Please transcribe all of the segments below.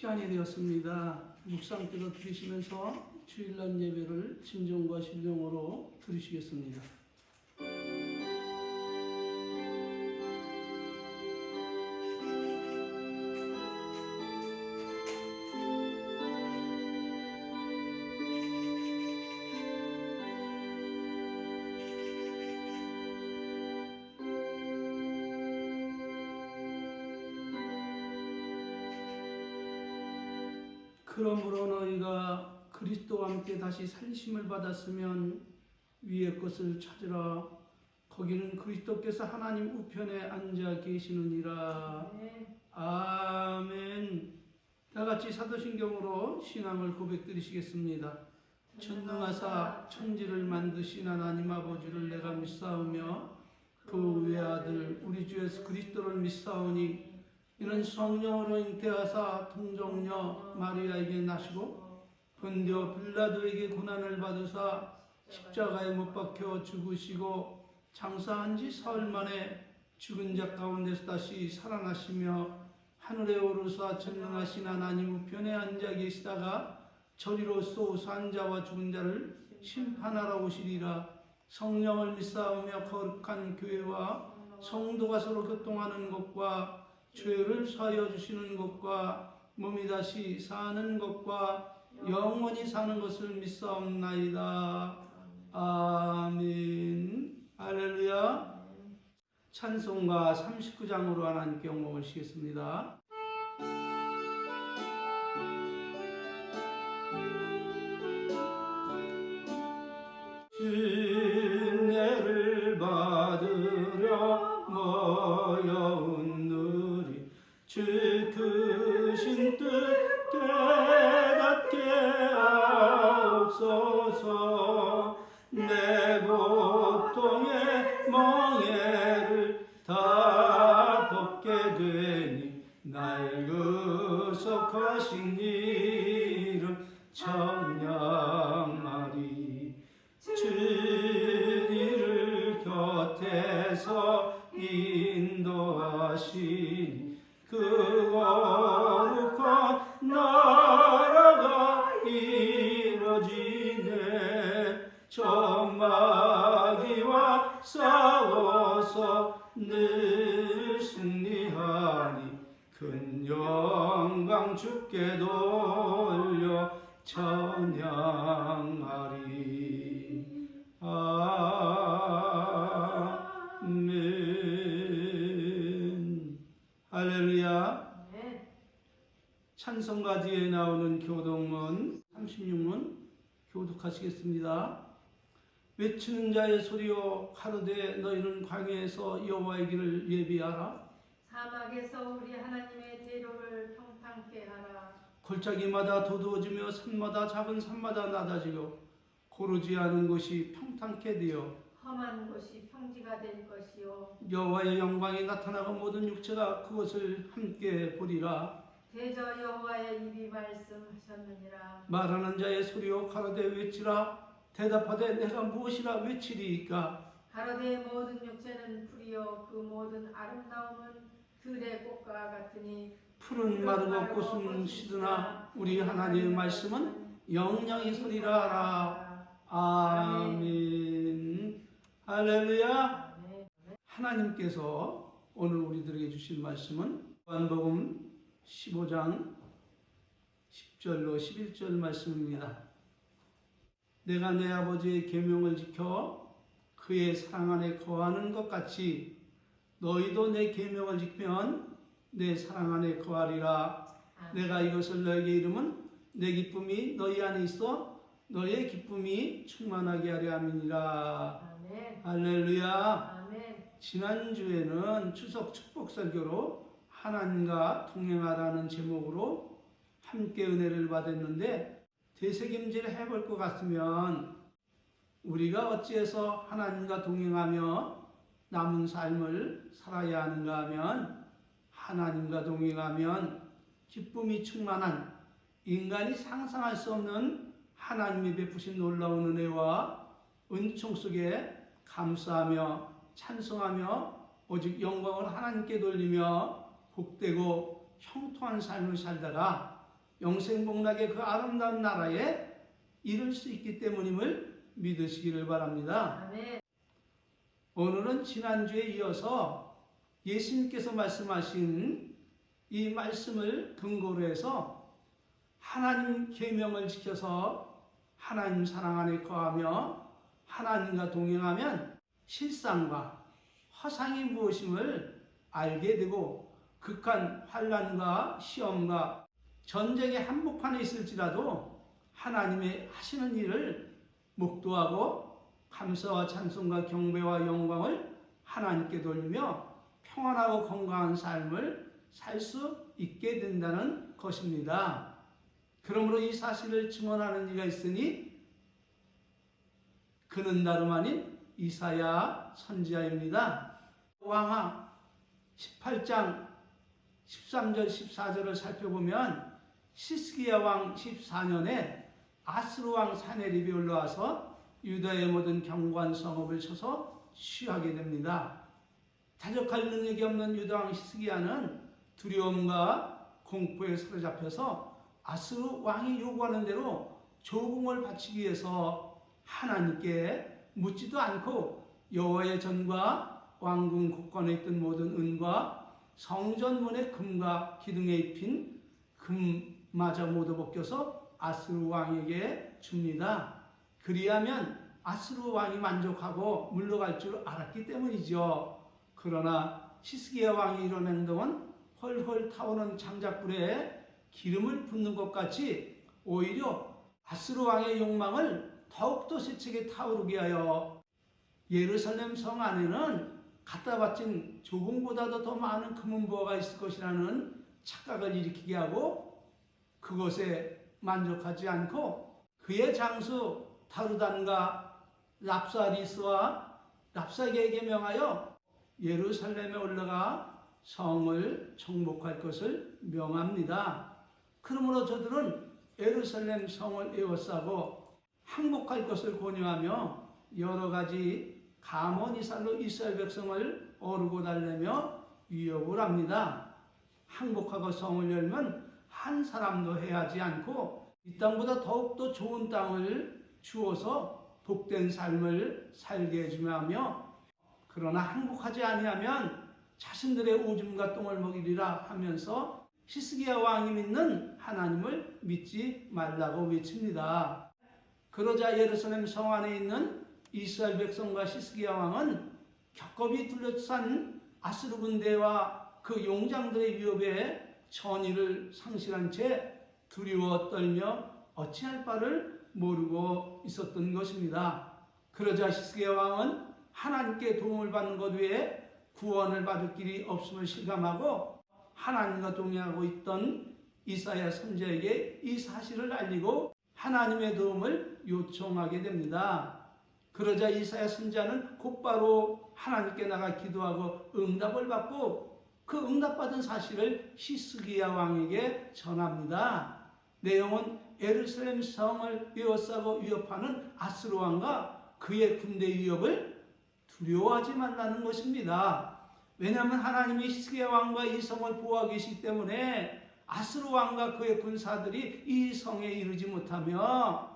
시간이 되었습니다. 묵상기도 드리시면서 주일날 예배를 진정과 신령으로 드리시겠습니다. 그러므로 너희가 그리스도와 함께 다시 살리심을 받았으면 위의 것을 찾으라. 거기는 그리스도께서 하나님 우편에 앉아 계시느니라. 아멘. 다같이 사도신경으로 신앙을 고백드리시겠습니다. 전능하사 천지를 만드신 하나님 아버지를 내가 믿사오며 그 외아들 우리 주 예수 그리스도를 믿사오니 이는 성령으로 잉태하사 동정녀 마리아에게 나시고 본디오 빌라도에게 고난을 받으사 십자가에 못 박혀 죽으시고 장사한 지 사흘 만에 죽은 자 가운데서 다시 살아나시며 하늘에 오르사 전능하신 하나님 우편에 앉아 계시다가 저리로서 산 자와 죽은 자를 심판하러 오시리라. 성령을 믿사오며 거룩한 교회와 성도가 서로 교통하는 것과 죄를 사하여 주시는 것과 몸이 다시 사는 것과 영원히 사는 것을 믿사옵나이다. 아멘. 할렐루야. 찬송가 39장으로 하나님께 영광을 시겠습니다. 은혜를 받으려 모여온 누리 주 크신 뜻 깨닫게 하옵소서. 내 고통의 멍에를 다 벗게 되니 날 구속하신 이름 찬양하리. 주님을 곁에서 인도하시니 그 거룩한 나라가 이루어지네. 적마귀와 싸워서 늘 승리하니 큰 영광 주께 돌려 찬양하리. 아멘. 할렐루야. 찬송가 뒤에 나오는 교독문 36문 교독하시겠습니다. 외치는 자의 소리여 가로되 너희는 광야에서 여호와의 길을 예비하라. 사막에서 우리 하나님의 대로를 평탄케 하라. 골짜기마다 도두어지며 산마다 작은 산마다 낮아지고 고르지 않은 곳이 평탄케 되어 험한 곳이 평지가 될 것이요 여호와의 영광이 나타나고 모든 육체가 그것을 함께 보리라. 대저 여호와의 입이 말씀하셨느니라. 말하는 자의 소리여 가로되 외치라. 대답하되 내가 무엇이라 외치리이까. 가로되 모든 육체는 풀이요 그 모든 아름다움은 들의 꽃과 같으니 풀은 마르고 꽃은 시드나 우리 하나님의 말씀은 영영이 소리라 하라. 아멘. 할렐루야. 하나님께서 오늘 우리들에게 주신 말씀은 요한복음 15장 10절로 11절 말씀입니다. 내가 내 아버지의 계명을 지켜 그의 사랑 안에 거하는 것 같이 너희도 내 계명을 지키면 내 사랑 안에 거하리라. 내가 이것을 너에게 이름은 내 기쁨이 너희 안에 있어 너의 기쁨이 충만하게 하려 함이니라. 아멘. 할렐루야. 아멘. 지난주에는 추석 축복 설교로 하나님과 동행하라는 제목으로 함께 은혜를 받았는데 되새김질을 해볼 것 같으면 우리가 어찌해서 하나님과 동행하며 남은 삶을 살아야 하는가 하면 하나님과 동행하면 기쁨이 충만한 인간이 상상할 수 없는 하나님이 베푸신 놀라운 은혜와 은총 속에 감사하며 찬송하며 오직 영광을 하나님께 돌리며 복되고 형통한 삶을 살다가 영생복락의 그 아름다운 나라에 이룰 수 있기 때문임을 믿으시기를 바랍니다. 아멘. 오늘은 지난주에 이어서 예수님께서 말씀하신 이 말씀을 근거로 해서 하나님 계명을 지켜서 하나님 사랑 안에 거하며 하나님과 동행하면 실상과 허상이 무엇임을 알게 되고 극한 환난과 시험과 전쟁의 한복판에 있을지라도 하나님의 하시는 일을 목도하고 감사와 찬송과 경배와 영광을 하나님께 돌리며 평안하고 건강한 삶을 살 수 있게 된다는 것입니다. 그러므로 이 사실을 증언하는 이가 있으니 그는 다름 아닌 이사야 선지자입니다. 왕하 18장 13절 14절을 살펴보면 시스기야 왕 14년에 아스루 왕 사네립이 올라와서 유다의 모든 견고한 성읍을 쳐서 취하게 됩니다. 대적할 능력이 없는 유다 왕 시스기야는 두려움과 공포에 사로잡혀서 아스루 왕이 요구하는 대로 조공을 바치기 위해서 하나님께 묻지도 않고 여호와의 전과 왕궁 곳간에 있던 모든 은과 성전문의 금과 기둥에 입힌 금마저 모두 벗겨서 아스루 왕에게 줍니다. 그리하면 아스루 왕이 만족하고 물러갈 줄 알았기 때문이죠. 그러나 시스기야 왕이 이런 행동은 헐헐 타오르는 장작불에 기름을 붓는 것 같이 오히려 아스루 왕의 욕망을 더욱더 세차게 타오르게 하여 예루살렘 성 안에는 갖다 바친 조공보다도 더 많은 금은보화가 있을 것이라는 착각을 일으키게 하고 그것에 만족하지 않고 그의 장수 다루단과 랍사리스와 랍사게에게 명하여 예루살렘에 올라가 성을 정복할 것을 명합니다. 그러므로 저들은 예루살렘 성을 에워싸고 항복할 것을 권유하며 여러 가지 가문이살로 이스라엘 백성을 어르고 달래며 위협을 합니다. 항복하고 성을 열면 한 사람도 해하지 않고 이 땅보다 더욱더 좋은 땅을 주어서 복된 삶을 살게 해주며 하며 그러나 항복하지 아니하면 자신들의 오줌과 똥을 먹이리라 하면서 시스기야 왕이 믿는 하나님을 믿지 말라고 외칩니다. 그러자 예루살렘 성 안에 있는 이스라엘 백성과 시스기야 왕은 겹겹이 둘러싼 아스루 군대와 그 용장들의 위협에 전의를 상실한 채 두려워 떨며 어찌할 바를 모르고 있었던 것입니다. 그러자 시스기야 왕은 하나님께 도움을 받는 것 외에 구원을 받을 길이 없음을 실감하고 하나님과 동행하고 있던 이사야 선지자에게 이 사실을 알리고 하나님의 도움을 요청하게 됩니다. 그러자 이사야 선지자는 곧바로 하나님께 나가 기도하고 응답을 받고 그 응답받은 사실을 시스기야 왕에게 전합니다. 내용은 예루살렘 성을 에워싸고 위협하는 아스루 왕과 그의 군대 위협을 두려워하지 말라는 것입니다. 왜냐하면 하나님이 시스기야 왕과 이 성을 보호하고 계시기 때문에 아스루 왕과 그의 군사들이 이 성에 이르지 못하며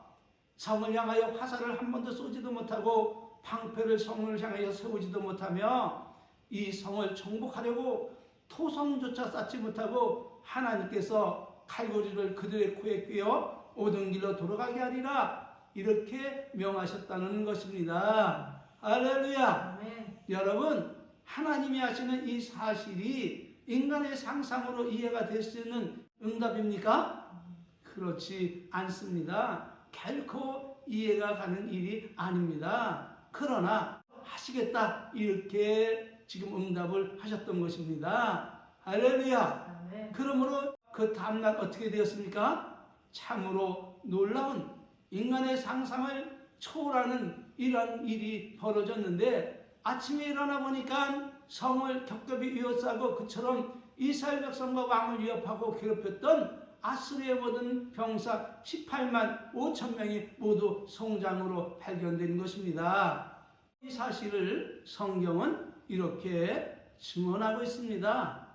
성을 향하여 화살을 한 번도 쏘지도 못하고 방패를 성을 향하여 세우지도 못하며 이 성을 정복하려고 토성조차 쌓지 못하고 하나님께서 칼고리를 그들의 코에 꿰어 오던 길로 돌아가게 하리라 이렇게 명하셨다는 것입니다. 할렐루야. 아멘. 여러분 하나님이 하시는 이 사실이 인간의 상상으로 이해가 될 수 있는 응답입니까? 그렇지 않습니다. 결코 이해가 가는 일이 아닙니다. 그러나 하시겠다 이렇게 지금 응답을 하셨던 것입니다. 할렐루야. 아멘. 그러므로 그 다음날 어떻게 되었습니까? 참으로 놀라운 인간의 상상을 초월하는 이런 일이 벌어졌는데 아침에 일어나 보니까 성을 겹겹이 위협하고 그처럼 이스라엘 백성과 왕을 위협하고 괴롭혔던 아스루의 모든 병사 18만 5천 명이 모두 성장으로 발견된 것입니다. 이 사실을 성경은 이렇게 증언하고 있습니다.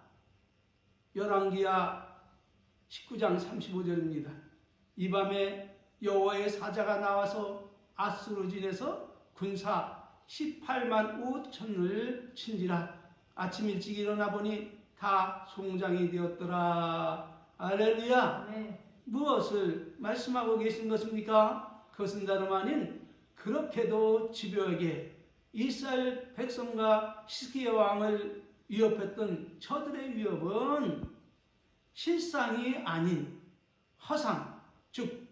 열왕기하 19장 35절입니다. 이 밤에 여호와의 사자가 나와서 아스루진에서 군사 18만 5천을 친지라. 아침 일찍 일어나 보니 다 송장이 되었더라. 할렐루야. 네. 무엇을 말씀하고 계신 것입니까? 그것은 다름 아닌 그렇게도 집요하게 이스라엘 백성과 히스기야 왕을 위협했던 저들의 위협은 실상이 아닌 허상, 즉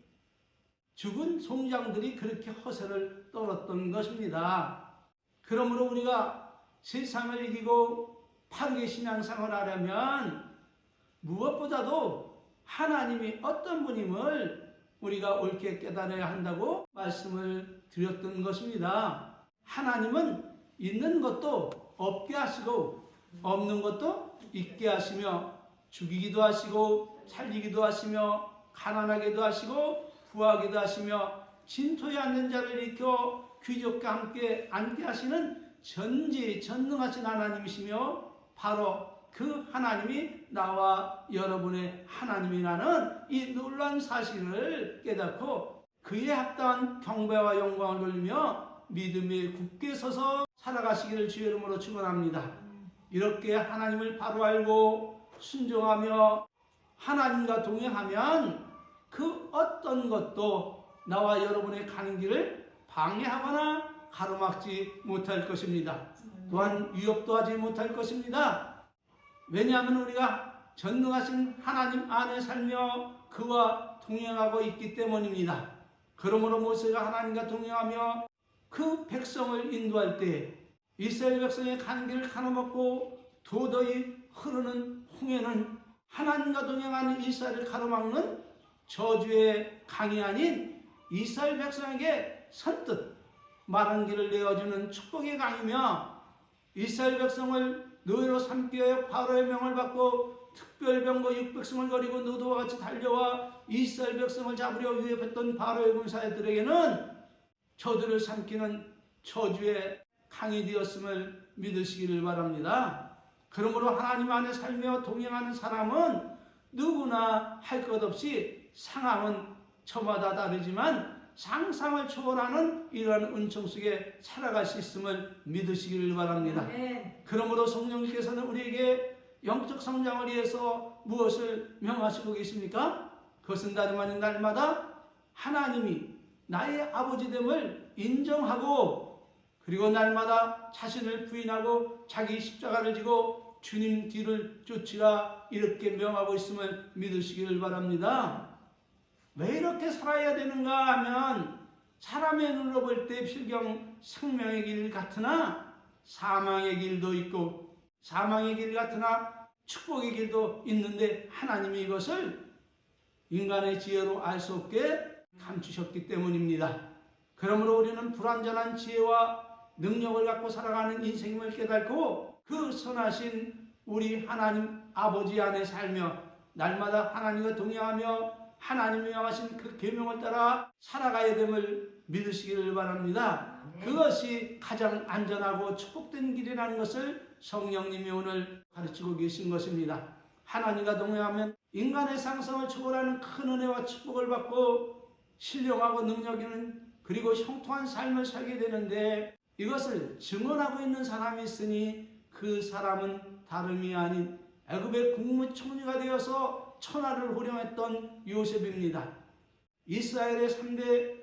죽은 송장들이 그렇게 허세를 떨었던 것입니다. 그러므로 우리가 세상을 이기고 바르게 신앙생활을 하려면 무엇보다도 하나님이 어떤 분임을 우리가 옳게 깨달아야 한다고 말씀을 드렸던 것입니다. 하나님은 있는 것도 없게 하시고 없는 것도 있게 하시며 죽이기도 하시고 살리기도 하시며 가난하게도 하시고 부하게도 하시며 진토에 앉는 자를 일으켜 귀족과 함께 앉게 하시는 전지전능하신 하나님이시며 바로 그 하나님이 나와 여러분의 하나님이라는 이 놀라운 사실을 깨닫고 그에 합당한 경배와 영광을 돌리며 믿음에 굳게 서서 살아가시기를 주의 이름으로 축원합니다. 이렇게 하나님을 바로 알고 순종하며 하나님과 동행하면 그 어떤 것도 나와 여러분의 가는 길을 방해하거나 가로막지 못할 것입니다. 또한 위협도 하지 못할 것입니다. 왜냐하면 우리가 전능하신 하나님 안에 살며 그와 동행하고 있기 때문입니다. 그러므로 모세가 하나님과 동행하며 그 백성을 인도할 때 이스라엘 백성의 가는 길을 가로막고 도저히 흐르는 홍해는 하나님과 동행하는 이스라엘을 가로막는 저주의 강이 아닌 이스라엘 백성에게 선뜻 마른 길을 내어주는 축복의 강이며 이스라엘 백성을 노예로 삼기 위하여 바로의 명을 받고 특별병거 600승을 거리고 노도와 같이 달려와 이스라엘 백성을 잡으려 위협했던 바로의 군사들에게는 저들을 삼키는 저주의 강이 되었음을 믿으시기를 바랍니다. 그러므로 하나님 안에 살며 동행하는 사람은 누구나 할 것 없이 상황은 저마다 다르지만 상상을 초월하는 이러한 은총 속에 살아갈 수 있음을 믿으시기를 바랍니다. 네. 그러므로 성령님께서는 우리에게 영적 성장을 위해서 무엇을 명하시고 계십니까? 그것은 다름 아닌 날마다 하나님이 나의 아버지됨을 인정하고 그리고 날마다 자신을 부인하고 자기 십자가를 지고 주님 뒤를 쫓으라 이렇게 명하고 있음을 믿으시기를 바랍니다. 왜 이렇게 살아야 되는가 하면 사람의 눈으로 볼 때 필경 생명의 길 같으나 사망의 길도 있고 사망의 길 같으나 축복의 길도 있는데 하나님이 이것을 인간의 지혜로 알 수 없게 감추셨기 때문입니다. 그러므로 우리는 불완전한 지혜와 능력을 갖고 살아가는 인생임을 깨닫고 그 선하신 우리 하나님 아버지 안에 살며 날마다 하나님과 동행하며 하나님이 명하신 그 계명을 따라 살아가야 됨을 믿으시기를 바랍니다. 그것이 가장 안전하고 축복된 길이라는 것을 성령님이 오늘 가르치고 계신 것입니다. 하나님과 동행하면 인간의 상상을 초월하는 큰 은혜와 축복을 받고 신령하고 능력 있는 그리고 형통한 삶을 살게 되는데 이것을 증언하고 있는 사람이 있으니 그 사람은 다름이 아닌 애굽의 국무총리가 되어서 천하를 호령했던 요셉입니다. 이스라엘의 3대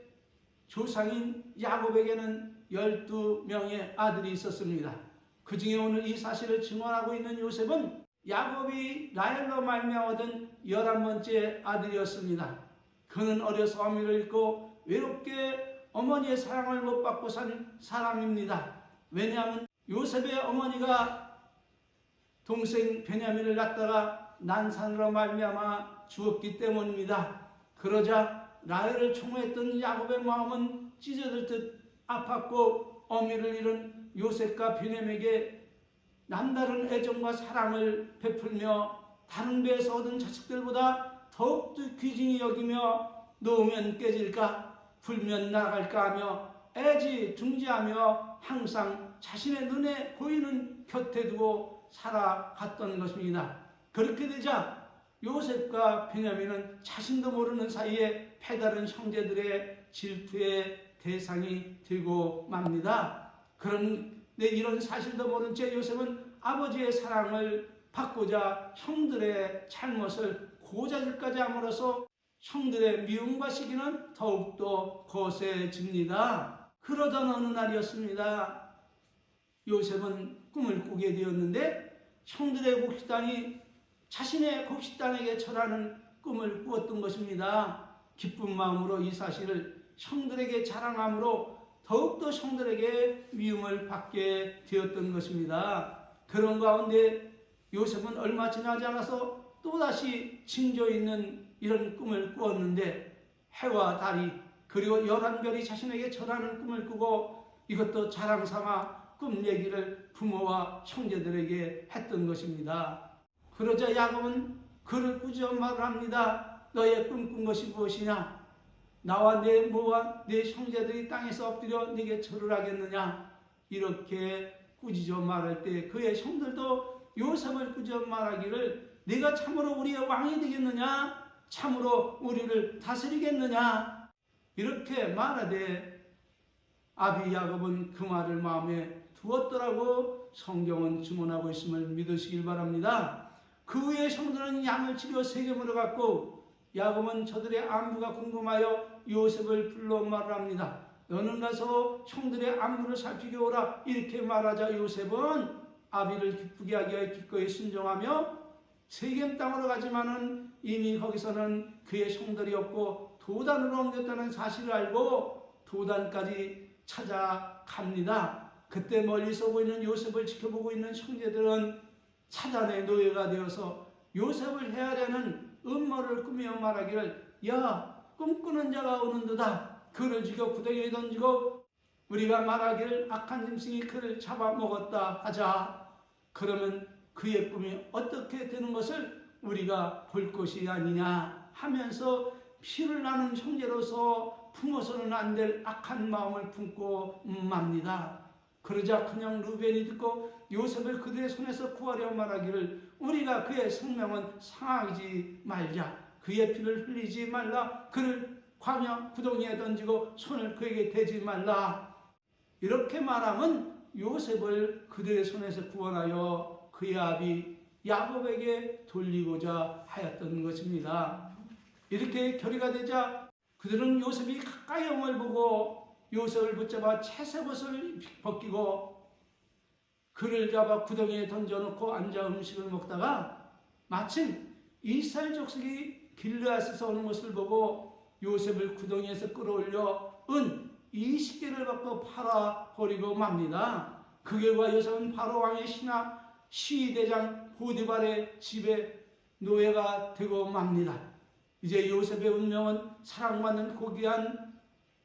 조상인 야곱에게는 12명의 아들이 있었습니다. 그 중에 오늘 이 사실을 증언하고 있는 요셉은 야곱이 라헬로 말미암아 얻은 11번째 아들이었습니다. 그는 어려서 어미를 잃고 외롭게 어머니의 사랑을 못 받고 산 사람입니다. 왜냐하면 요셉의 어머니가 동생 베냐민을 낳다가 난산으로 말미암아 죽었기 때문입니다. 그러자 라헬을 총애했던 야곱의 마음은 찢어질 듯 아팠고 어미를 잃은 요셉과 베냐민에게 남다른 애정과 사랑을 베풀며 다른 배에서 얻은 자식들보다 더욱더 귀중히 여기며 놓으면 깨질까 불면 날아갈까 하며 애지중지하며 항상 자신의 눈에 보이는 곁에 두고 살아갔던 것입니다. 그렇게 되자 요셉과 베냐민은 자신도 모르는 사이에 배다른 형제들의 질투의 대상이 되고 맙니다. 그런데 이런 사실도 모른 채 요셉은 아버지의 사랑을 받고자 형들의 잘못을 고자질까지 함으로써 형들의 미움과 시기는 더욱더 거세집니다. 그러던 어느 날이었습니다. 요셉은 꿈을 꾸게 되었는데 형들의 곡식단이 자신의 곡식단에게 절하는 꿈을 꾸었던 것입니다. 기쁜 마음으로 이 사실을 형들에게 자랑함으로 더욱더 형들에게 미움을 받게 되었던 것입니다. 그런 가운데 요셉은 얼마 지나지 않아서 또다시 징조 있는 이런 꿈을 꾸었는데 해와 달이 그리고 11별이 자신에게 절하는 꿈을 꾸고 이것도 자랑삼아 꿈 얘기를 부모와 형제들에게 했던 것입니다. 그러자 야곱은 그를 꾸짖어 말을 합니다. 너의 꿈꾼 것이 무엇이냐? 나와 내 모와 내 형제들이 땅에서 엎드려 네게 절을 하겠느냐? 이렇게 꾸짖어 말할 때 그의 형들도 요셉을 꾸짖어 말하기를 네가 참으로 우리의 왕이 되겠느냐? 참으로 우리를 다스리겠느냐? 이렇게 말하되 아비 야곱은 그 말을 마음에 두었더라고 성경은 주문하고 있음을 믿으시길 바랍니다. 그 후에 형들은 양을 치려 세겜으로 갔고 야곱은 저들의 안부가 궁금하여 요셉을 불러 말을 합니다. 너는 가서 형들의 안부를 살피게 오라. 이렇게 말하자 요셉은 아비를 기쁘게 하기 위해 기꺼이 순종하며 세겜 땅으로 가지만은 이미 거기서는 그의 형들이 없고 도단으로 옮겼다는 사실을 알고 도단까지 찾아갑니다. 그때 멀리서 보이는 요셉을 지켜보고 있는 형제들은 사단의 노예가 되어서 요셉을 헤아려는 음모를 꾸며 말하기를 야 꿈꾸는 자가 오는도다. 그를 죽여 구덩이에 던지고 우리가 말하기를 악한 짐승이 그를 잡아먹었다 하자. 그러면 그의 꿈이 어떻게 되는 것을 우리가 볼 것이 아니냐 하면서 피를 나는 형제로서 품어서는 안 될 악한 마음을 품고 맙니다. 그러자 그냥 루벤이 듣고 요셉을 그들의 손에서 구하려 말하기를 우리가 그의 생명은 상하지 말자. 그의 피를 흘리지 말라. 그를 광야 구덩이에 던지고 손을 그에게 대지 말라. 이렇게 말하면 요셉을 그들의 손에서 구원하여 그의 아비 야곱에게 돌리고자 하였던 것입니다. 이렇게 결의가 되자 그들은 요셉이 가까이 om을 보고 요셉을 붙잡아 채색옷을 벗기고 그를 잡아 구덩이에 던져놓고 앉아 음식을 먹다가 마침 이스라엘 족속이 길르앗에서 오는 것을 보고 요셉을 구덩이에서 끌어올려 은 20개를 받고 팔아버리고 맙니다. 그 결과 요셉은 바로 왕의 신하 시대장 보디발의 집에 노예가 되고 맙니다. 이제 요셉의 운명은 사랑받는 고귀한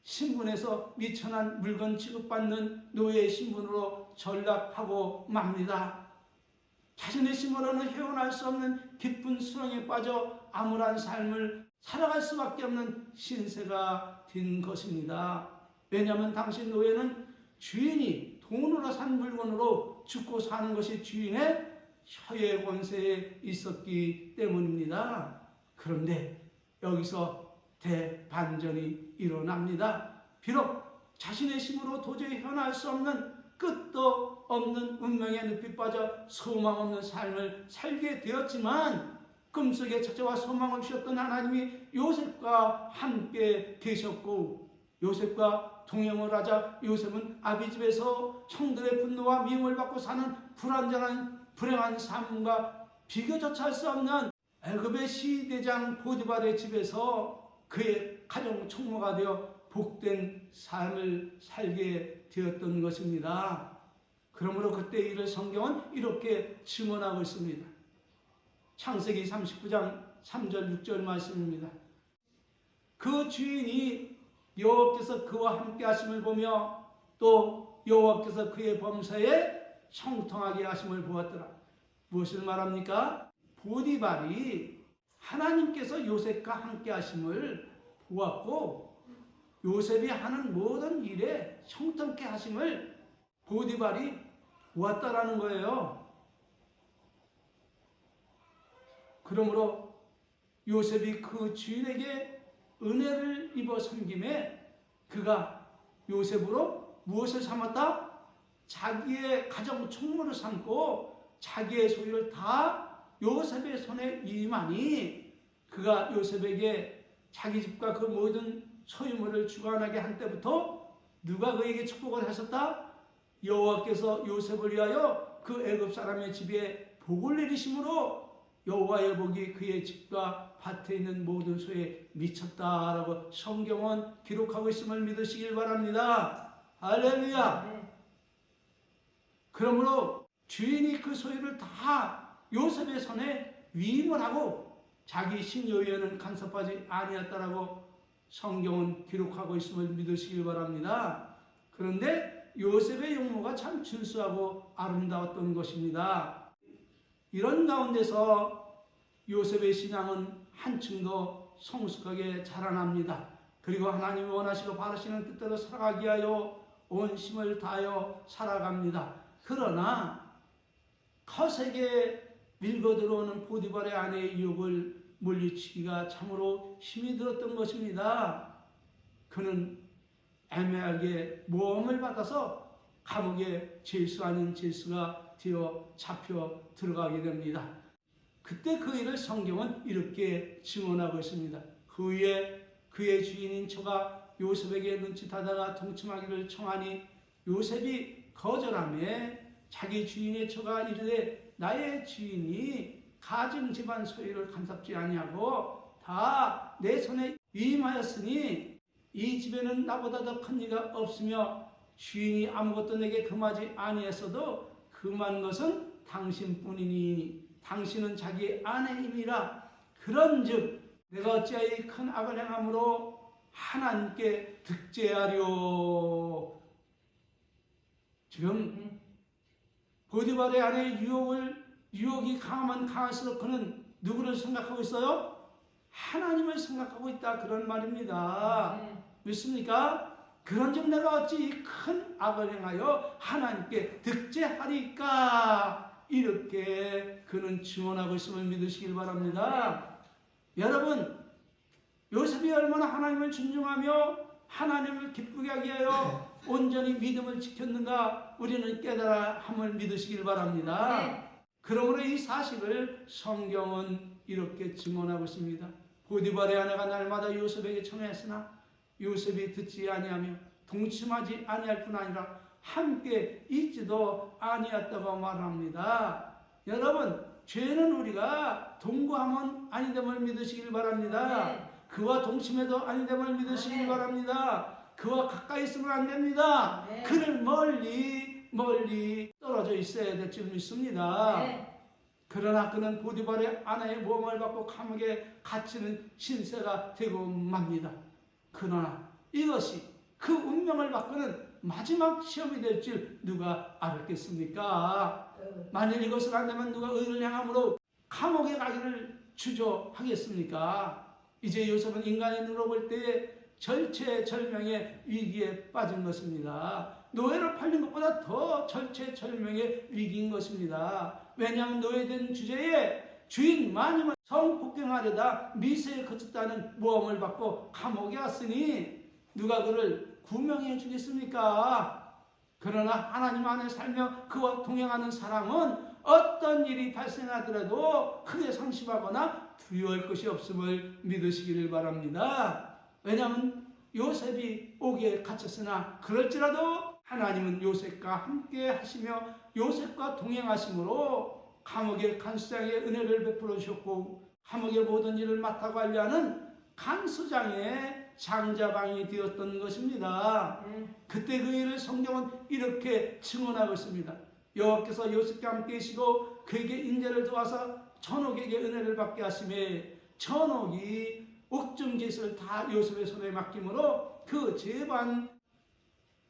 신분에서 미천한 물건 취급받는 노예의 신분으로 전락하고 맙니다. 자신의 신분으로는 헤어날 수 없는 깊은 수렁에 빠져 암울한 삶을 살아갈 수밖에 없는 신세가 된 것입니다. 왜냐하면 당시 노예는 주인이 돈으로 산 물건으로 죽고 사는 것이 주인의 혀의 권세에 있었기 때문입니다. 그런데 여기서 대반전이 일어납니다. 비록 자신의 힘으로 도저히 헤어날 수 없는 끝도 없는 운명에 늪이 빠져 소망 없는 삶을 살게 되었지만 꿈속에 찾아와 소망을 주셨던 하나님이 요셉과 함께 계셨고 요셉과 동행을 하자 요셉은 아비 집에서 형들의 분노와 미움을 받고 사는 불행한 삶과 비교조차 할 수 없는 애굽의 시대장 보디발의 집에서 그의 가정 총무가 되어 복된 삶을 살게 되었던 것입니다. 그러므로 그때 일을 성경은 이렇게 증언하고 있습니다. 창세기 39장 3절 6절 말씀입니다. 그 주인이 여호와께서 그와 함께 하심을 보며 또 여호와께서 그의 범사에 형통하게 하심을 보았더라. 무엇을 말합니까? 보디발이 하나님께서 요셉과 함께 하심을 보았고 요셉이 하는 모든 일에 형통케 하심을 보디발이 보았다라는 거예요. 그러므로 요셉이 그 주인에게 은혜를 입어 섬김에 그가 요셉으로 무엇을 삼았다? 자기의 가정 총무를 삼고 자기의 소유를 다 요셉의 손에 임하니 그가 요셉에게 자기 집과 그 모든 소유물을 주관하게 한 때부터 누가 그에게 축복을 하셨다? 여호와께서 요셉을 위하여 그 애굽 사람의 집에 복을 내리심으로 여호와의 복이 그의 집과 밭에 있는 모든 소에 미쳤다라고 성경은 기록하고 있음을 믿으시길 바랍니다. 할렐루야. 네. 그러므로 주인이 그 소유를 다 요셉의 손에 위임을 하고 자기 신여유에는 간섭하지 아니었다라고 성경은 기록하고 있음을 믿으시길 바랍니다. 그런데 요셉의 용모가 참 준수하고 아름다웠던 것입니다. 이런 가운데서 요셉의 신앙은 한층 더 성숙하게 자라납니다. 그리고 하나님이 원하시고 바라시는 뜻대로 살아가기 위하여 온 힘을 다하여 살아갑니다. 그러나 거세게 밀고 들어오는 보디발의 아내의 유혹을 물리치기가 참으로 힘이 들었던 것입니다. 그는 애매하게 모험을 받아서 감옥에 죄수 아닌 죄수가 되어 잡혀 들어가게 됩니다. 그때 그 일을 성경은 이렇게 증언하고 있습니다. 그 후에 그의 주인인 처가 요셉에게 눈짓하다가 동침하기를 청하니 요셉이 거절하며 자기 주인의 처가 이르되 나의 주인이 가증 집안 소유를 간섭지 아니하고 다 내 손에 위임하였으니 이 집에는 나보다 더 큰 이가 없으며 주인이 아무것도 내게 금하지 아니했어도 금한 것은 당신뿐이니 당신은 자기 아내임이라. 그런즉 내가 어찌하여 이 큰 악을 행함으로 하나님께 득죄하려. 지금 보디발의 아내의 유혹이 강하면 강할수록 그는 누구를 생각하고 있어요? 하나님을 생각하고 있다, 그런 말입니다. 믿습니까? 그런즉 내가 어찌 이 큰 악을 행하여 하나님께 득죄하리까? 이렇게 그는 증언하고 있음을 믿으시길 바랍니다. 여러분, 요셉이 얼마나 하나님을 존중하며 하나님을 기쁘게 하기 위하여 온전히 믿음을 지켰는가 우리는 깨달아 함을 믿으시길 바랍니다. 그러므로 이 사실을 성경은 이렇게 증언하고 있습니다. 보디발의 아내가 날마다 요셉에게 청했으나 요셉이 듣지 아니하며 동침하지 아니할 뿐 아니라 함께 있지도 아니었다고 말합니다. 여러분, 죄는 우리가 동거하면 아니됨을 믿으시길 바랍니다. 그와 동침해도 아니됨을 믿으시길 바랍니다. 그와 가까이 있으면 안 됩니다. 그를 멀리 떨어져 있어야 될 줄 믿습니다. 그러나 그는 보디발의 아내의 모험을 받고 감옥에 갇히는 신세가 되고 맙니다. 그러나 이것이 그 운명을 바꾸는 마지막 시험이 될 줄 누가 알았겠습니까? 만일 이것을 안 되면 누가 의를 향함으로 감옥에 가기를 주저하겠습니까? 이제 요셉은 인간의 눈으로 볼 때에 절체절명의 위기에 빠진 것입니다. 노예로 팔린 것보다 더 절체절명의 위기인 것입니다. 왜냐하면 노예된 주제에 주인 마님은 성폭행하려다 미세에 그쳤다는 모험을 받고 감옥에 왔으니 누가 그를 구명해 주겠습니까? 그러나 하나님 안에 살며 그와 동행하는 사람은 어떤 일이 발생하더라도 크게 상심하거나 두려워할 것이 없음을 믿으시기를 바랍니다. 왜냐하면 요셉이 옥에 갇혔으나 그럴지라도 하나님은 요셉과 함께 하시며 요셉과 동행하심으로 감옥의 간수장의 은혜를 베풀어 주셨고 감옥의 모든 일을 맡아 관리하는 간수장의 장자방이 되었던 것입니다. 그때 그 일을 성경은 이렇게 증언하고 있습니다. 여호와께서 요셉과 함께 계시고 그에게 인자를 도와서 전옥에게 은혜를 받게 하시매 전옥이 옥중짓을 다 요셉의 손에 맡김으로 그 제반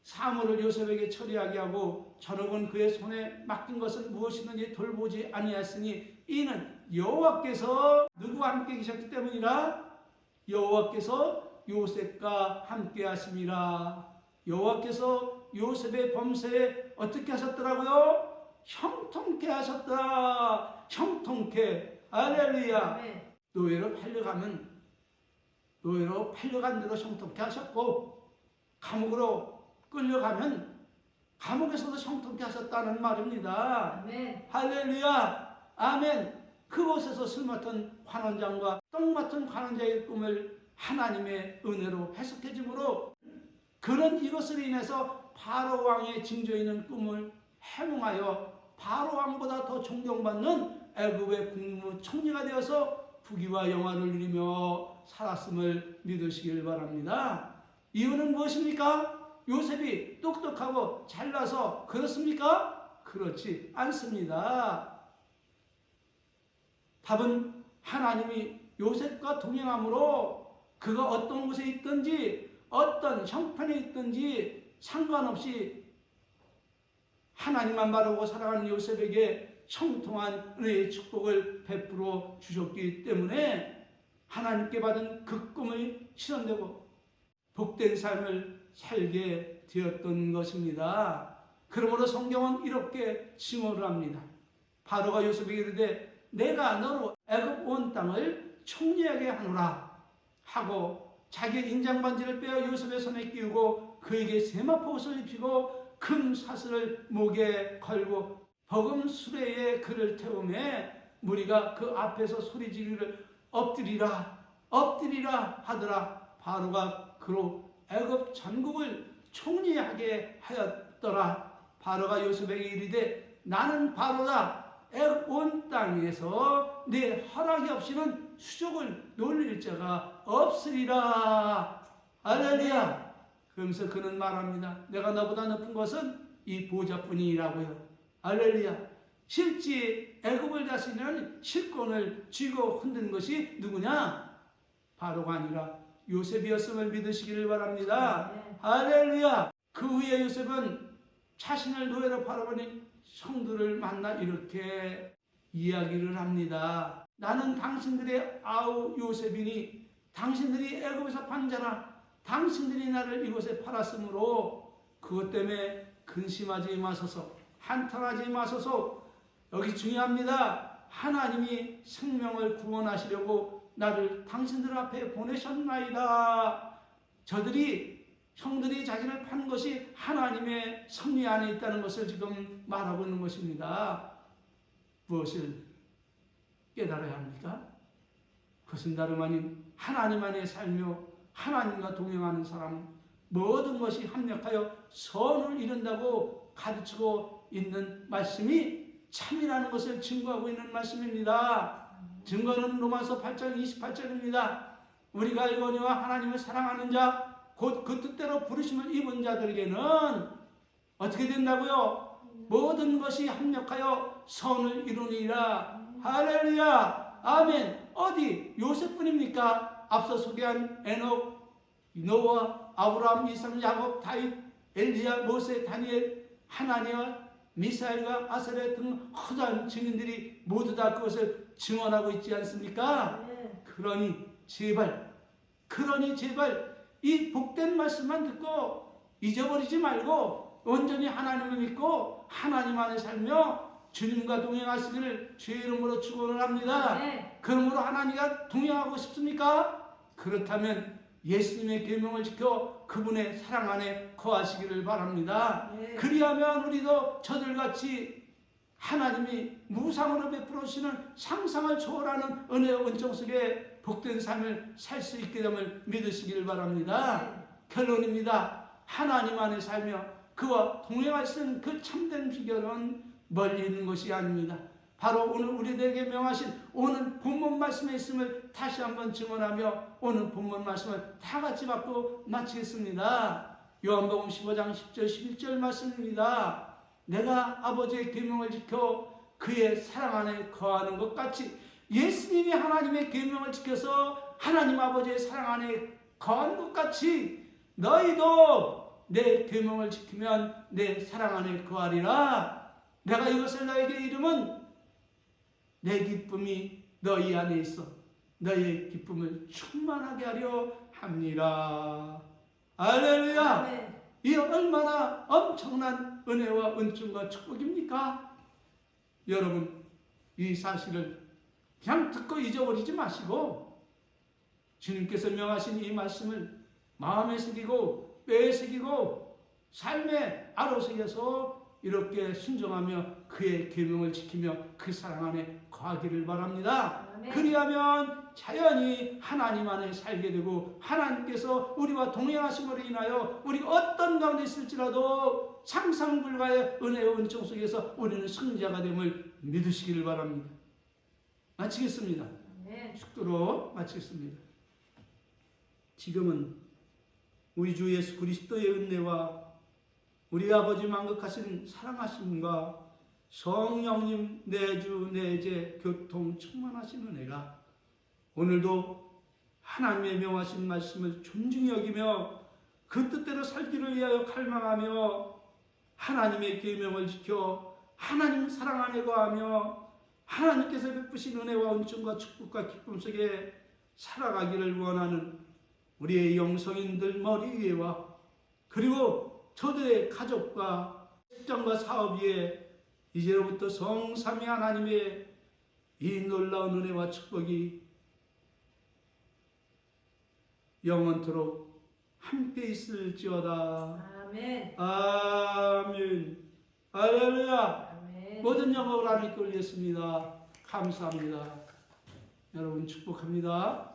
사물을 요셉에게 처리하게 하고 전옥은 그의 손에 맡긴 것을 무엇이든지 돌보지 아니하였으니 이는 여호와께서 누구와 함께 계셨기 때문이라. 여호와께서 요셉과 함께 하심이라. 여호와께서 요셉의 범세에 어떻게 하셨더라고요? 형통케 하셨다. 형통케. 할렐루야. 노예로 팔려간 대로 형통케 하셨고, 감옥으로 끌려가면 감옥에서도 형통케 하셨다는 말입니다. 아멘. 할렐루야, 아멘. 그곳에서 술 맡은 관원장과 떡 맡은 관원장의 꿈을 하나님의 은혜로 해석해 주므로, 그런 이것으로 인해서 바로 왕의 징조에 있는 꿈을 해몽하여 바로 왕보다 더 존경받는 애굽의 국무총리가 되어서 부귀와 영화를 누리며 살았음을 믿으시길 바랍니다. 이유는 무엇입니까? 요셉이 똑똑하고 잘나서 그렇습니까? 그렇지 않습니다. 답은 하나님이 요셉과 동행함으로 그가 어떤 곳에 있든지 어떤 형편에 있든지 상관없이 하나님만 바라보고 살아가는 요셉에게 형통한 은혜의 축복을 베풀어 주셨기 때문에 하나님께 받은 그 꿈이 실현되고 복된 삶을 살게 되었던 것입니다. 그러므로 성경은 이렇게 징호를 합니다. 바로가 요셉에게 이르되 내가 너로 애굽 온 땅을 총리하게 하노라 하고 자기의 인장반지를 빼어 요셉의 손에 끼우고 그에게 세마포 옷을 입히고 금 사슬을 목에 걸고 버금 수레에 그를 태우매 무리가 그 앞에서 소리 지르기를 엎드리라 엎드리라 하더라. 바로가 그로 애굽 전국을 총리하게 하였더라. 바로가 요셉에게 이르되 나는 바로다. 애굽 온 땅에서 내 허락이 없이는 수족을 놀릴 자가 없으리라. 할렐루야. 그러면서 그는 말합니다. 내가 너보다 높은 것은 이 보좌뿐이라고요. 할렐루야. 실제 애굽을 다스리는 실권을 쥐고 흔든 것이 누구냐? 바로가 아니라 요셉이었음을 믿으시기를 바랍니다. 할렐루야. 그 후에 요셉은 자신을 노예로 바라보니 성도를 만나 이렇게 이야기를 합니다. 나는 당신들의 아우 요셉이니 당신들이 애굽에서 판 자라. 당신들이 나를 이곳에 팔았으므로 그것 때문에 근심하지 마소서, 한탄하지 마소서. 여기 중요합니다. 하나님이 생명을 구원하시려고 나를 당신들 앞에 보내셨나이다. 형들이 자기를 판 것이 하나님의 섭리 안에 있다는 것을 지금 말하고 있는 것입니다. 무엇을 깨달아야 합니까? 그것은 다름 아닌 하나님 안에 살며 하나님과 동행하는 사람은 모든 것이 합력하여 선을 이룬다고 가르치고 있는 말씀이 참이라는 것을 증거하고 있는 말씀입니다. 증거는 로마서 8장 28절입니다. 우리가 알거니와 하나님을 사랑하는 자 곧 그 뜻대로 부르심을 입은 자들에게는 어떻게 된다고요? 모든 것이 합력하여 선을 이루니라. 할렐루야. 아멘. 어디 요셉뿐입니까? 앞서 소개한 에녹, 노아, 아브라함, 이삭, 야곱, 다윗, 엘리야, 모세, 다니엘, 하나니와 미사엘과 아사랴 등 허다한 증인들이 모두 다 그것을 증언하고 있지 않습니까? 그러니 제발 이 복된 말씀만 듣고 잊어버리지 말고 온전히 하나님을 믿고 하나님 안에 살며 주님과 동행하시기를 주의 이름으로 축원을 합니다. 그러므로 하나님과 동행하고 싶습니까? 그렇다면 예수님의 계명을 지켜 그분의 사랑 안에 거하시기를 바랍니다. 그리하면 우리도 저들같이 하나님이 무상으로 베풀어 주시는 상상을 초월하는 은혜와 은총 속에 복된 삶을 살 수 있게 됨을 믿으시기를 바랍니다. 결론입니다. 하나님 안에 살며 그와 동행하시는 그 참된 비결은 멀리 있는 것이 아닙니다. 바로 오늘 우리들에게 명하신 오늘 본문 말씀에 있음을 다시 한번 증언하며 오늘 본문 말씀을 다 같이 받고 마치겠습니다. 요한복음 15장 10절 11절 말씀입니다. 내가 아버지의 계명을 지켜 그의 사랑 안에 거하는 것 같이 예수님이 하나님의 계명을 지켜서 하나님 아버지의 사랑 안에 거하는 것 같이 너희도 내 계명을 지키면 내 사랑 안에 거하리라. 내가 이것을 너에게 이름은 내 기쁨이 너희 안에 있어 너희의 기쁨을 충만하게 하려 합니다. 할렐루야. 이 얼마나 엄청난 은혜와 은총과 축복입니까? 여러분 이 사실을 그냥 듣고 잊어버리지 마시고 주님께서 명하신 이 말씀을 마음에 새기고 뼈에 새기고 삶의 아로새겨서 이렇게 순종하며 그의 계명을 지키며 그 사랑 안에 거하기를 바랍니다. 아멘. 그리하면 자연히 하나님 안에 살게 되고 하나님께서 우리와 동행하심으로 인하여 우리 어떤 가운데 있을지라도 상상 불가의 은혜와 은총 속에서 우리는 승자가 됨을 믿으시기를 바랍니다. 마치겠습니다. 아멘. 축도로 마치겠습니다. 지금은 우리 주 예수 그리스도의 은혜와 우리 아버지 만극하신 사랑하심과 성령님 내주 내제 교통 충만하신 은혜가 오늘도 하나님의 명하신 말씀을 존중히 여기며 그 뜻대로 살기를 위하여 갈망하며 하나님의 계명을 지켜 하나님 사랑 안에 거하며 하나님께서 베푸신 은혜와 은총과 축복과 기쁨 속에 살아가기를 원하는 우리의 영성인들 머리 위에와 그리고 저들의 가족과 직장과 사업 위에 이제로부터 성삼위 하나님의 이 놀라운 은혜와 축복이 영원토록 함께 있을지어다. 아멘. 아멘. 할렐루야. 아멘. 모든 영광을 하나님께 올렸습니다. 감사합니다. 여러분 축복합니다.